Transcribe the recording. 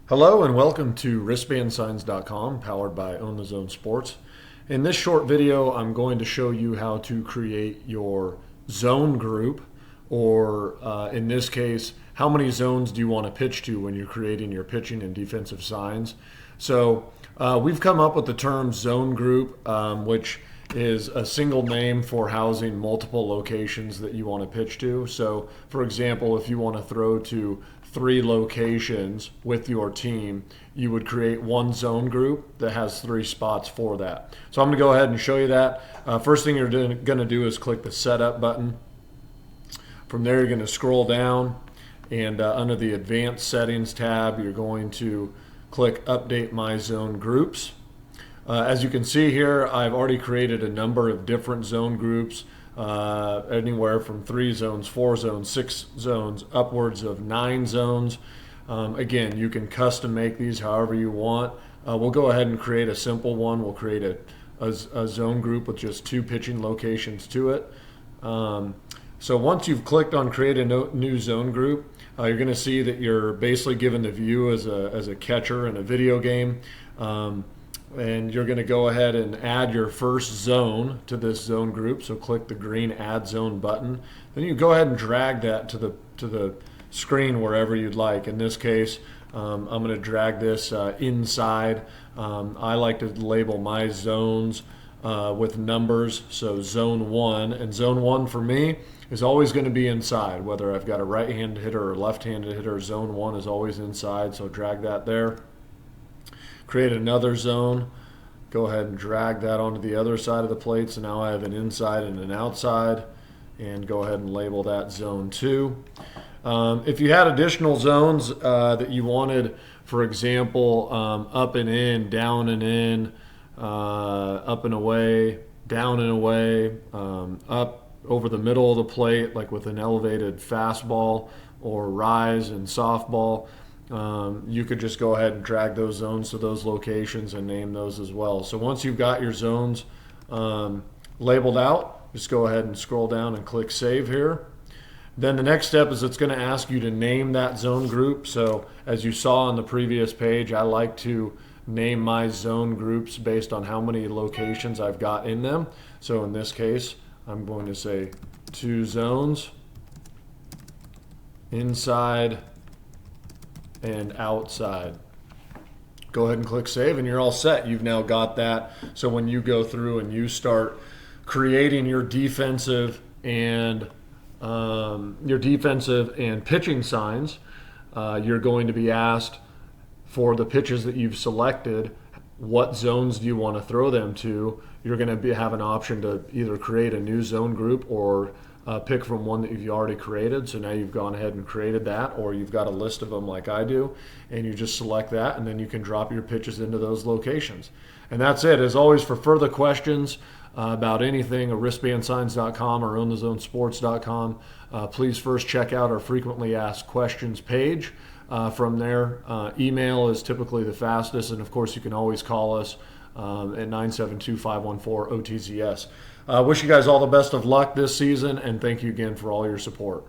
Hello and welcome to wristbandsigns.com, powered by Own the Zone Sports. In this short video, I'm going to show you how to create your zone group, or in this case, how many zones do you want to pitch to when you're creating your pitching and defensive signs. So we've come up with the term zone group, which is a single name for housing multiple locations that you want to pitch to. So for example, if you want to throw to 3 locations with your team, you would create one zone group that has 3 spots for that. So I'm going to go ahead and show you that. First thing you're going to do is click the setup button. From there, you're going to scroll down, and under the advanced settings tab, you're going to click update my zone groups. As you can see here, I've already created a number of different zone groups, anywhere from 3 zones, 4 zones, 6 zones, upwards of 9 zones. Again, you can custom make these however you want. We'll go ahead and create a simple one. We'll create a zone group with just 2 pitching locations to it. So once you've clicked on create a new zone group, you're going to see that you're basically given the view as a catcher in a video game. And you're going to go ahead and add your first zone to this zone group. So click the green add zone button. Then you go ahead and drag that to the screen wherever you'd like. In this case, I'm going to drag this inside. I like to label my zones with numbers. So zone 1, and zone 1 for me is always going to be inside. Whether I've got a right-handed hitter or left-handed hitter, zone 1 is always inside. So drag that there. Create another zone, go ahead and drag that onto the other side of the plate. So now I have an inside and an outside, and go ahead and label that zone 2. If you had additional zones that you wanted, for example, up and in, down and in, up and away, down and away, up over the middle of the plate, like with an elevated fastball, or rise and softball, you could just go ahead and drag those zones to those locations and name those as well. So once you've got your zones labeled out, just go ahead and scroll down and click save here. Then the next step is it's going to ask you to name that zone group. So as you saw on the previous page, I like to name my zone groups based on how many locations I've got in them. So in this case, I'm going to say 2 zones, inside and outside. Go ahead and click save, and you're all set. You've now got that. So when you go through and you start creating your defensive and pitching signs, you're going to be asked for the pitches that you've selected, what zones do you want to throw them to. You're going to have an option to either create a new zone group or pick from one that you've already created. So now you've gone ahead and created that, or you've got a list of them like I do, and you just select that, and then you can drop your pitches into those locations. And that's it. As always, for further questions about anything, wristbandsigns.com or ownthezonesports.com, please first check out our frequently asked questions page. From there, email is typically the fastest, and of course you can always call us at 972-514-OTZS. Wish you guys all the best of luck this season, and thank you again for all your support.